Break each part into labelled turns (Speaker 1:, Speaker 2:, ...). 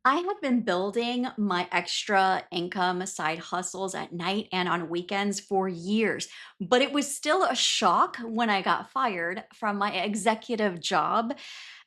Speaker 1: I had been building my extra income side hustles at night and on weekends for years, but it was still a shock when I got fired from my executive job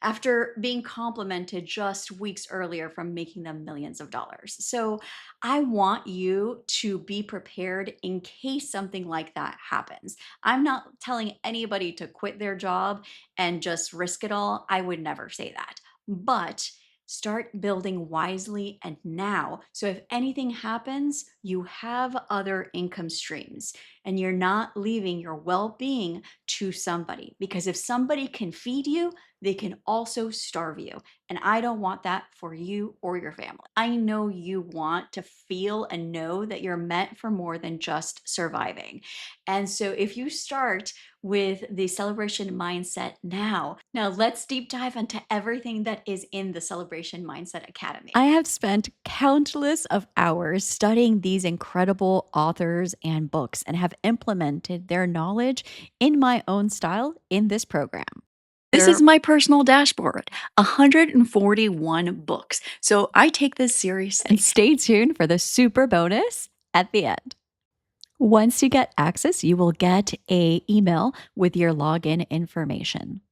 Speaker 1: after being complimented just weeks earlier from making them millions of dollars. So I want you to be prepared in case something like that happens. I'm not telling anybody to quit their job and just risk it all. I would never say that. But start building wisely and now. So if anything happens, you have other income streams and you're not leaving your well being to somebody. Because if somebody can feed you, they can also starve you. And I don't want that for you or your family. I know you want to feel and know that you're meant for more than just surviving. And so if you start with the celebration mindset now. Now, let's deep dive into everything that is in the Celebration Mindset Academy. I have spent countless of hours studying these incredible authors and books and have implemented their knowledge in my own style in this program. This is my personal dashboard, 141 books. So I take this seriously. And stay tuned for the super bonus at the end. Once you get access, you will get a email with your login information.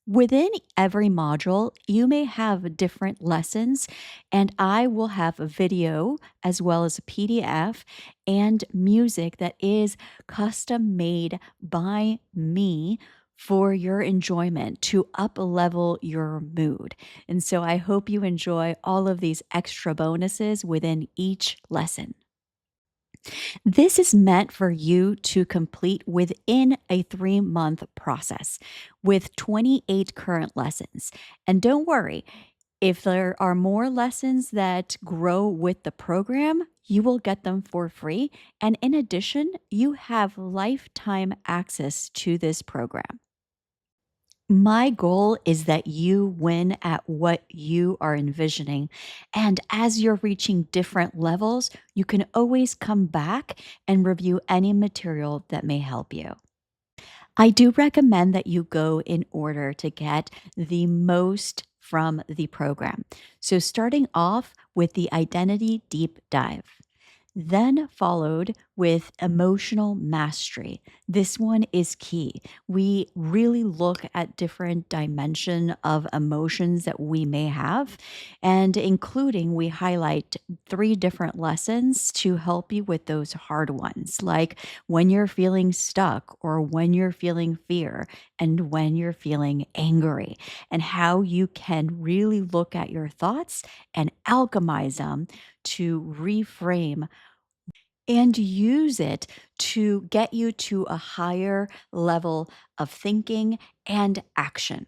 Speaker 1: Within every module, you may have different lessons, and I will have a video as well as a PDF and music that is custom made by me for your enjoyment to up level your mood. And so I hope you enjoy all of these extra bonuses within each lesson. This is meant for you to complete within a 3-month process with 28 current lessons. And don't worry, if there are more lessons that grow with the program, you will get them for free. And in addition, you have lifetime access to this program. My goal is that you win at what you are envisioning. And as you're reaching different levels, you can always come back and review any material that may help you. I do recommend that you go in order to get the most from the program. So, starting off with the identity deep dive, then followed with emotional mastery. This one is key. We really look at different dimension of emotions that we may have, and including we highlight 3 different lessons to help you with those hard ones, like when you're feeling stuck or when you're feeling fear and when you're feeling angry, and how you can really look at your thoughts and alchemize them to reframe and use it to get you to a higher level of thinking and action.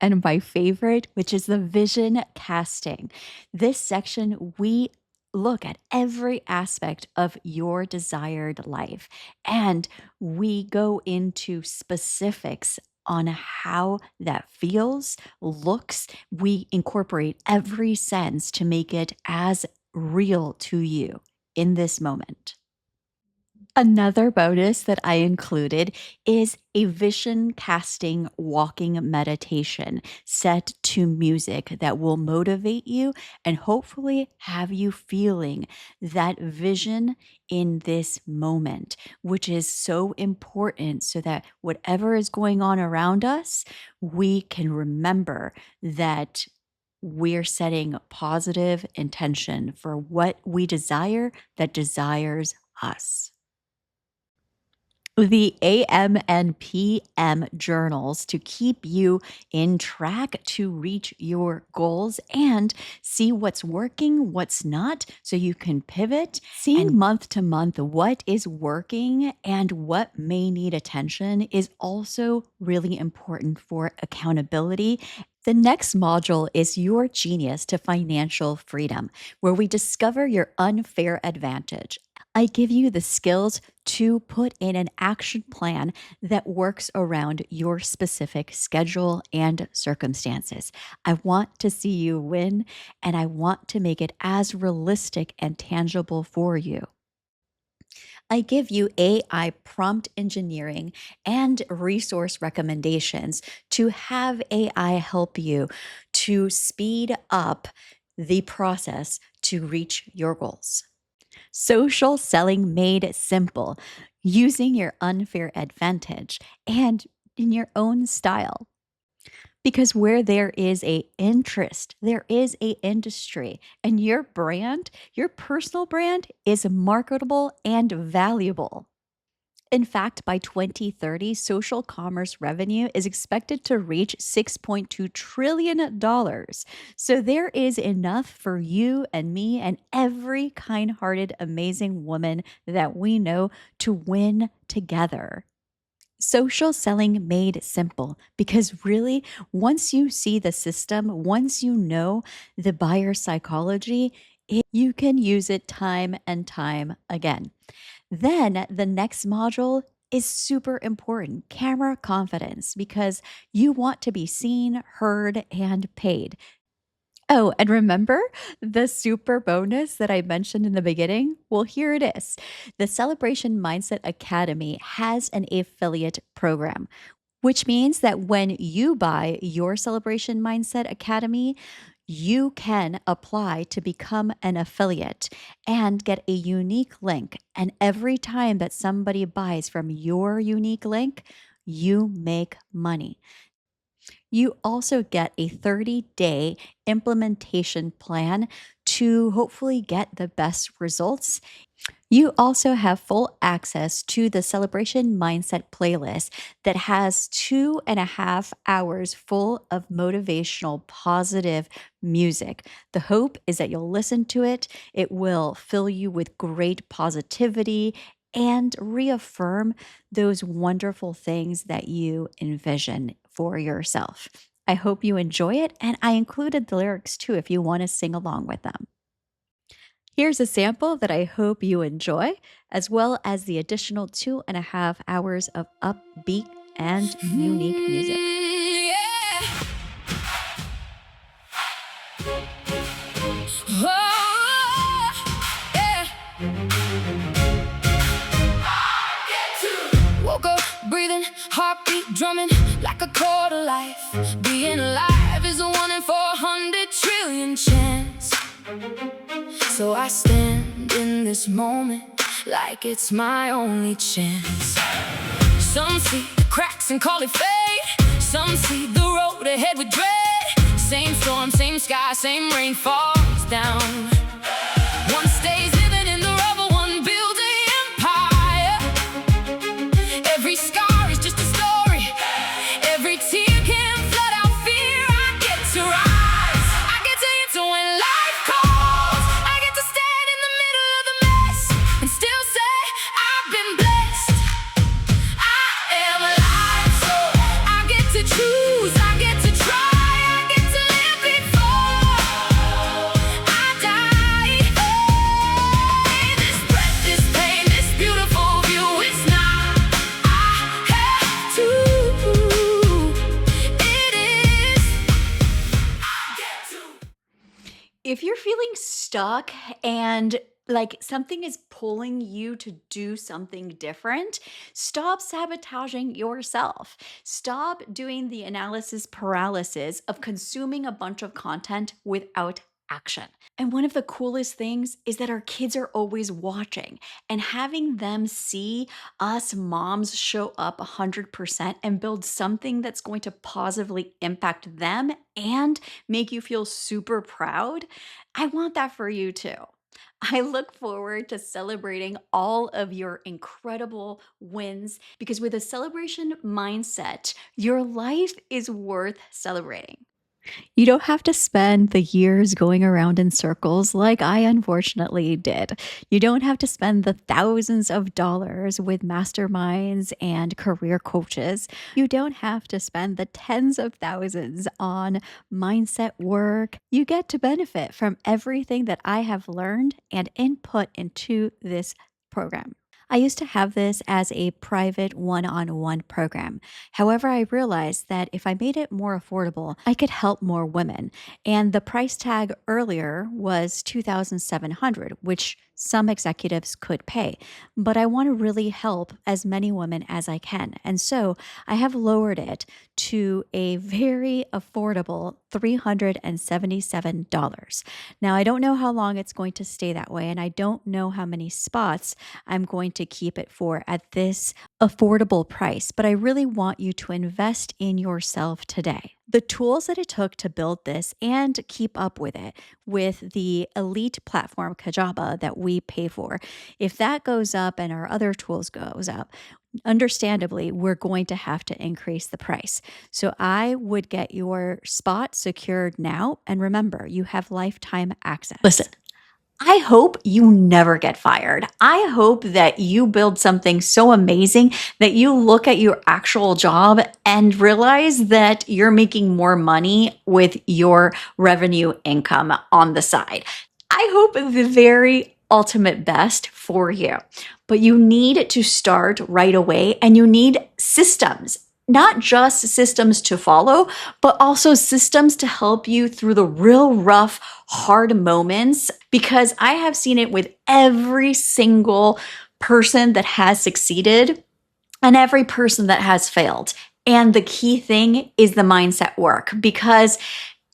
Speaker 1: And my favorite, which is the vision casting. This section, we look at every aspect of your desired life and we go into specifics on how that feels, looks. We incorporate every sense to make it as real to you in this moment. Another bonus that I included is a vision casting walking meditation set to music that will motivate you and hopefully have you feeling that vision in this moment, which is so important so that whatever is going on around us, we can remember that we're setting positive intention for what we desire that desires us. The AM and PM journals to keep you in track to reach your goals and see what's working, what's not, so you can pivot. Seeing month to month what is working and what may need attention is also really important for accountability. The next module is Your Genius to Financial Freedom, where we discover your unfair advantage. I give you the skills to put in an action plan that works around your specific schedule and circumstances. I want to see you win, and I want to make it as realistic and tangible for you. I give you AI prompt engineering and resource recommendations to have AI help you to speed up the process to reach your goals. Social selling made simple, using your unfair advantage and in your own style. Because where there is a interest, there is a industry, and your brand, your personal brand is marketable and valuable. In fact, by 2030, social commerce revenue is expected to reach $6.2 trillion. So there is enough for you and me and every kind hearted, amazing woman that we know to win together. Social selling made simple because really, once you see the system, once you know the buyer psychology, you can use it time and time again. Then the next module is super important, camera confidence, because you want to be seen, heard, and paid. Oh, and remember the super bonus that I mentioned in the beginning? Well, here it is. The Celebration Mindset Academy has an affiliate program, which means that when you buy your Celebration Mindset Academy, you can apply to become an affiliate and get a unique link. And every time that somebody buys from your unique link, you make money. You also get a 30-day implementation plan to hopefully get the best results. You also have full access to the Celebration Mindset playlist that has 2.5 hours full of motivational, positive music. The hope is that you'll listen to it, it will fill you with great positivity and reaffirm those wonderful things that you envision for yourself. I hope you enjoy it, and I included the lyrics too if you want to sing along with them. Here's a sample that I hope you enjoy, as well as the additional 2.5 hours of upbeat and unique music.
Speaker 2: Yeah. Oh, yeah. Woke up breathing, heartbeat drumming like a quarter life. Being alive is a 1 in 400 trillion chance. So I stand in this moment like it's my only chance. Some see the cracks and call it fate. Some see the road ahead with dread. Same storm, same sky, same rain falls down. One stays living in the rubble, one builds an empire. Every scar is just a story. Every tear can flood out fear. I get to rise, I get to answer when life calls. I get to stand in the middle of the mess and still say I've been blessed. I am alive, so I get to choose, I get to try, I get to live before I die. Hey, this breath, this pain, this beautiful view, it's not I have to. It is I get to.
Speaker 1: If you're feeling stuck and like something is pulling you to do something different, stop sabotaging yourself. Stop doing the analysis paralysis of consuming a bunch of content without action. And one of the coolest things is that our kids are always watching, and having them see us moms show up 100% and build something that's going to positively impact them and make you feel super proud. I want that for you too. I look forward to celebrating all of your incredible wins because with a celebration mindset, your life is worth celebrating. You don't have to spend the years going around in circles like I unfortunately did. You don't have to spend the thousands of dollars with masterminds and career coaches. You don't have to spend the tens of thousands on mindset work. You get to benefit from everything that I have learned and input into this program. I used to have this as a private one-on-one program. However, I realized that if I made it more affordable, I could help more women. And the price tag earlier was 2,700, which some executives could pay. But I want to really help as many women as I can. And so I have lowered it to a very affordable $377. Now, I don't know how long it's going to stay that way, and I don't know how many spots I'm going to keep it for at this affordable price, but I really want you to invest in yourself today. The tools that it took to build this and keep up with it with the elite platform Kajaba that we pay for, if that goes up and our other tools goes up, understandably, we're going to have to increase the price. So I would get your spot secured now. And remember, you have lifetime access. Listen, I hope you never get fired. I hope that you build something so amazing that you look at your actual job and realize that you're making more money with your revenue income on the side. I hope the very ultimate best for you, but you need to start right away and you need systems. Not just systems to follow, but also systems to help you through the real rough, hard moments. Because I have seen it with every single person that has succeeded and every person that has failed. And the key thing is the mindset work, because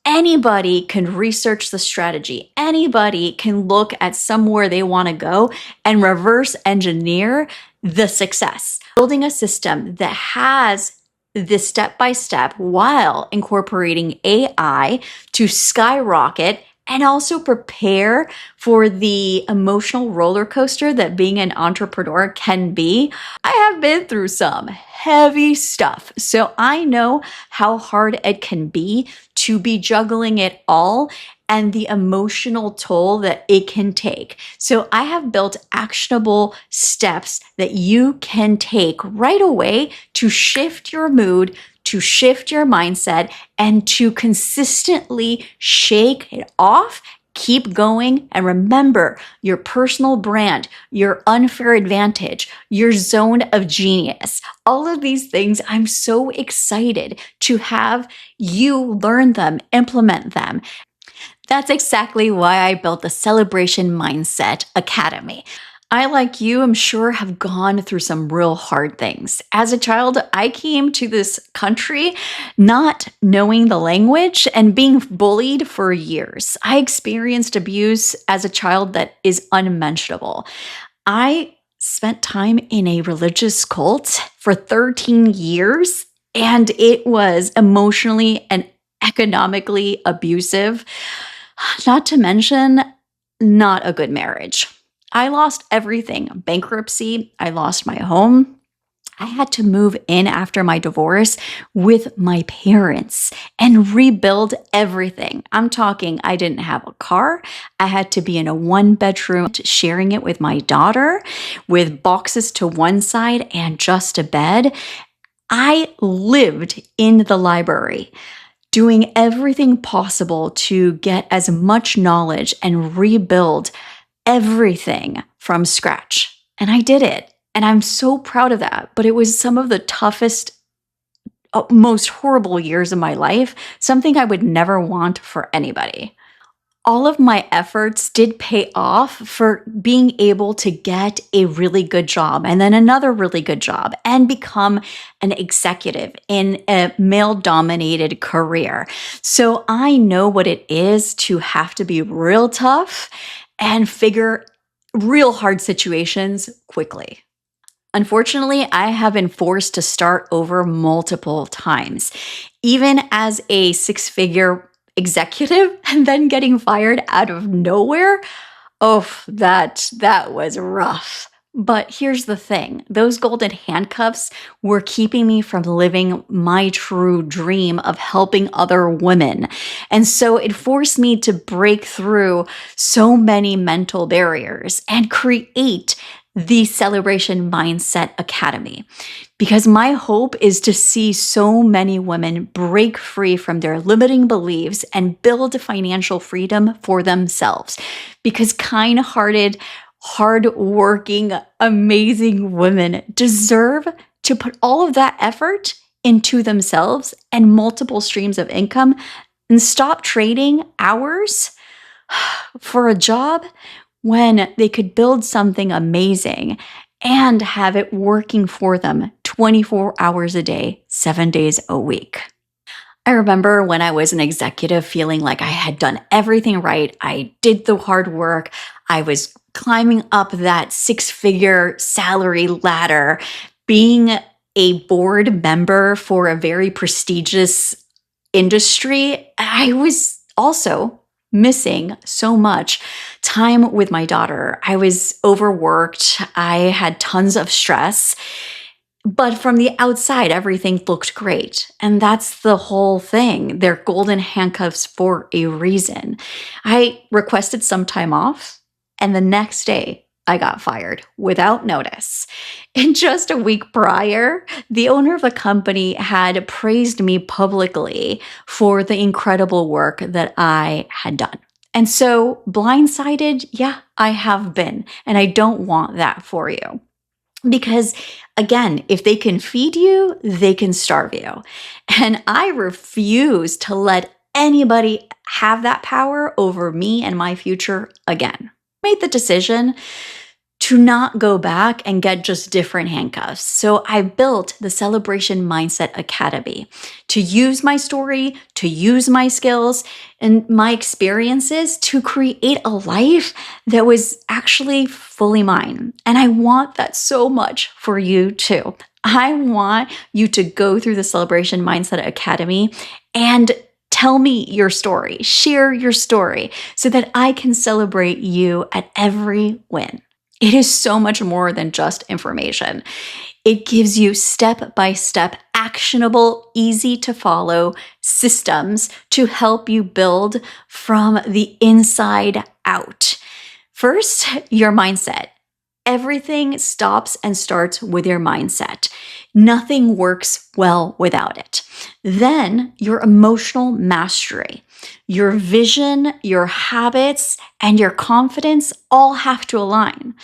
Speaker 1: anybody can research the strategy. Anybody can look at somewhere they want to go and reverse engineer the success. Building a system that has this step by step while incorporating AI to skyrocket and also prepare for the emotional roller coaster that being an entrepreneur can be. I have been through some heavy stuff, so I know how hard it can be to be juggling it all and the emotional toll that it can take. So I have built actionable steps that you can take right away to shift your mood, to shift your mindset, and to consistently shake it off. Keep going, and remember your personal brand, your unfair advantage, your zone of genius. All of these things, I'm so excited to have you learn them, implement them. That's exactly why I built the Celebration Mindset Academy. I, like you, I'm sure, have gone through some real hard things. As a child, I came to this country not knowing the language and being bullied for years. I experienced abuse as a child that is unmentionable. I spent time in a religious cult for 13 years, and it was emotionally and economically abusive, not to mention not a good marriage. I lost everything. Bankruptcy, I lost my home. I had to move in after my divorce with my parents and rebuild everything. I'm talking, I didn't have a car. I had to be in a one-bedroom, sharing it with my daughter, with boxes to one side and just a bed. I lived in the library, doing everything possible to get as much knowledge and rebuild everything from scratch. And I did it. And I'm so proud of that. But it was some of the toughest, most horrible years of my life, something I would never want for anybody. All of my efforts did pay off for being able to get a really good job and then another really good job and become an executive in a male-dominated career. So I know what it is to have to be real tough and figure real hard situations quickly. Unfortunately, I have been forced to start over multiple times, even as a six-figure executive and then getting fired out of nowhere. Oh, that was rough. But here's the thing. Those golden handcuffs were keeping me from living my true dream of helping other women. And so it forced me to break through so many mental barriers and create the Celebration Mindset Academy. Because my hope is to see so many women break free from their limiting beliefs and build financial freedom for themselves. Because kind-hearted, hardworking, amazing women deserve to put all of that effort into themselves and multiple streams of income and stop trading hours for a job when they could build something amazing and have it working for them 24 hours a day, 7 days a week. I remember when I was an executive feeling like I had done everything right. I did the hard work. I was climbing up that 6-figure salary ladder, being a board member for a very prestigious industry. I was also missing so much time with my daughter. I was overworked. I had tons of stress. But from the outside, everything looked great. And that's the whole thing. They're golden handcuffs for a reason. I requested some time off, and the next day, I got fired without notice. And just a week prior, the owner of the company had praised me publicly for the incredible work that I had done. And so, blindsided, yeah, I have been. And I don't want that for you. Because again, if they can feed you, they can starve you. And I refuse to let anybody have that power over me and my future again. Made the decision to not go back and get just different handcuffs. So I built the Celebration Mindset Academy to use my story, to use my skills and my experiences to create a life that was actually fully mine. And I want that so much for you too. I want you to go through the Celebration Mindset Academy and tell me your story, share your story so that I can celebrate you at every win. It is so much more than just information. It gives you step-by-step, actionable, easy to follow systems to help you build from the inside out. First, your mindset. Everything stops and starts with your mindset. Nothing works well without it. Then, your emotional mastery. Your vision, your habits, and your confidence all have to align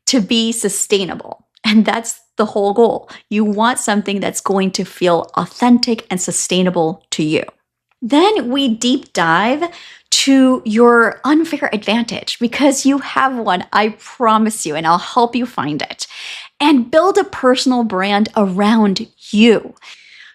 Speaker 1: to be sustainable. And that's the whole goal. You want something that's going to feel authentic and sustainable to you. Then we deep dive to your unfair advantage because you have one, I promise you, and I'll help you find it. And build a personal brand around you.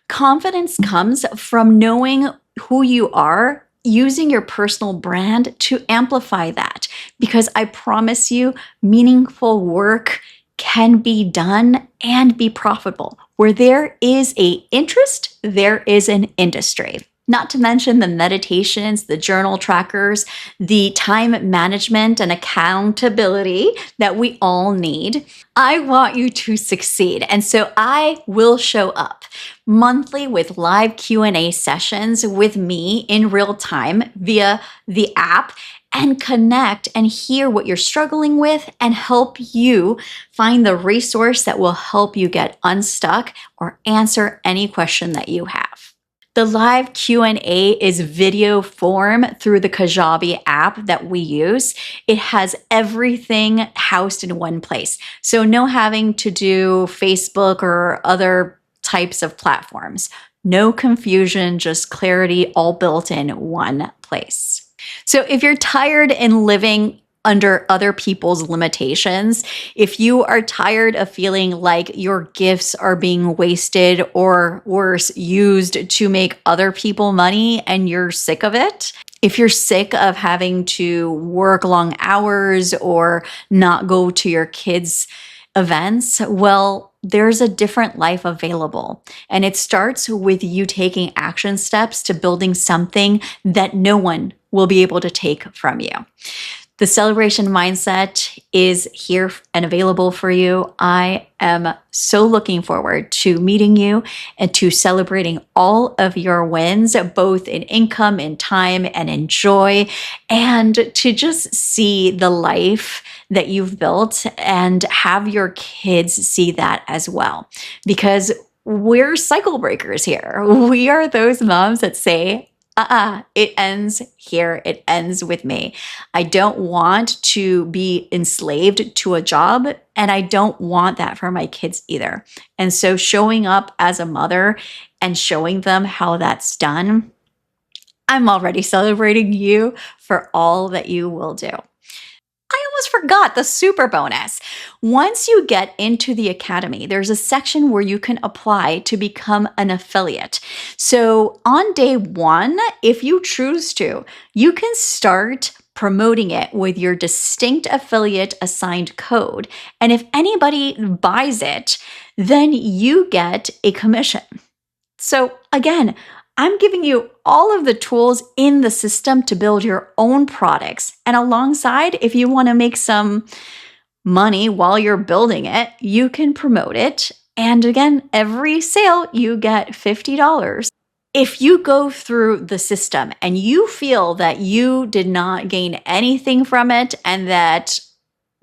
Speaker 1: Confidence comes from knowing who you are, using your personal brand to amplify that. Because I promise you, meaningful work can be done and be profitable. Where there is an interest, there is an industry. Not to mention the meditations, the journal trackers, the time management and accountability that we all need. I want you to succeed. And so I will show up monthly with live Q&A sessions with me in real time via the app and connect and hear what you're struggling with and help you find the resource that will help you get unstuck or answer any question that you have. The live Q&A is video form through the Kajabi app that we use. It has everything housed in one place. So no having to do Facebook or other types of platforms. No confusion, just clarity, all built in one place. So if you're tired in living under other people's limitations, if you are tired of feeling like your gifts are being wasted or worse, used to make other people money and you're sick of it, if you're sick of having to work long hours or not go to your kids' events, well, there's a different life available. And it starts with you taking action steps to building something that no one will be able to take from you. The Celebration Mindset is here and available for you. I am so looking forward to meeting you and to celebrating all of your wins, both in income, in time, and in joy, and to just see the life that you've built and have your kids see that as well. Because we're cycle breakers here. We are those moms that say, It ends here. It ends with me. I don't want to be enslaved to a job, and I don't want that for my kids either. And so, showing up as a mother and showing them how that's done, I'm already celebrating you for all that you will do. I almost forgot the super bonus. Once you get into the academy, there's a section where you can apply to become an affiliate. So on day one, if you choose to, you can start promoting it with your distinct affiliate assigned code. And if anybody buys it, then you get a commission. So again, I'm giving you all of the tools in the system to build your own products. And alongside, if you want to make some money while you're building it, you can promote it. And again, every sale, you get $50. If you go through the system and you feel that you did not gain anything from it and that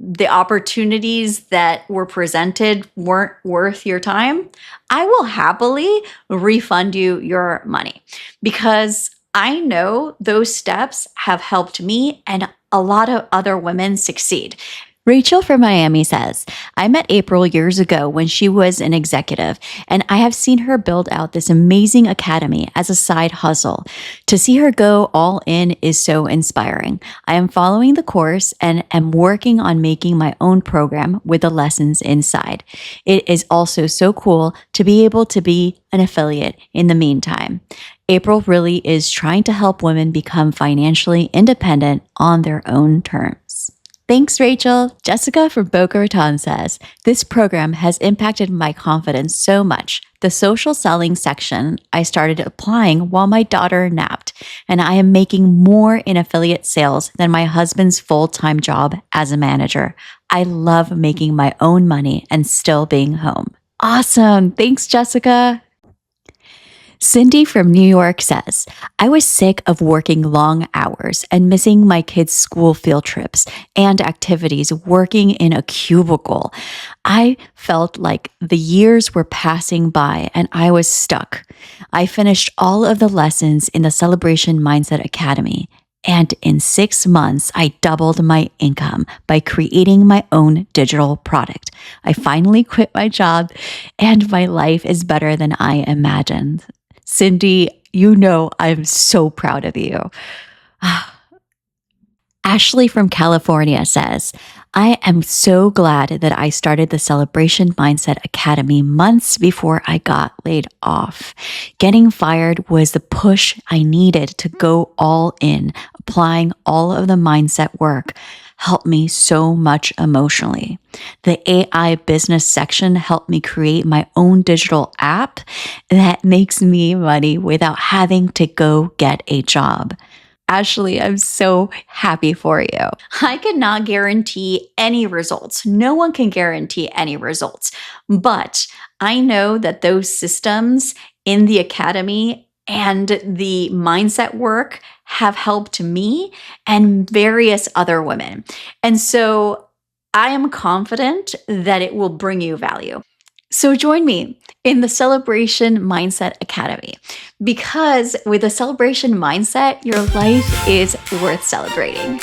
Speaker 1: the opportunities that were presented weren't worth your time, I will happily refund you your money because I know those steps have helped me and a lot of other women succeed. Rachel from Miami says, I met April years ago when she was an executive, and I have seen her build out this amazing academy as a side hustle. To see her go all in is so inspiring. I am following the course and am working on making my own program with the lessons inside. It is also so cool to be able to be an affiliate in the meantime. April really is trying to help women become financially independent on their own terms. Thanks, Rachel. Jessica from Boca Raton says, this program has impacted my confidence so much. The social selling section, I started applying while my daughter napped, and I am making more in affiliate sales than my husband's full-time job as a manager. I love making my own money and still being home. Awesome. Thanks, Jessica. Cindy from New York says, I was sick of working long hours and missing my kids' school field trips and activities working in a cubicle. I felt like the years were passing by and I was stuck. I finished all of the lessons in the Celebration Mindset Academy. And in 6 months, I doubled my income by creating my own digital product. I finally quit my job and my life is better than I imagined. Cindy, you know I'm so proud of you. Ashley from California says, I am so glad that I started the Celebration Mindset Academy months before I got laid off. Getting fired was the push I needed to go all in. Applying all of the mindset work helped me so much emotionally. The AI business section helped me create my own digital app that makes me money without having to go get a job. Ashley, I'm so happy for you. I cannot guarantee any results. No one can guarantee any results. But I know that those systems in the academy and the mindset work have helped me and various other women. And so I am confident that it will bring you value. So join me in the Celebration Mindset Academy because with a celebration mindset, your life is worth celebrating.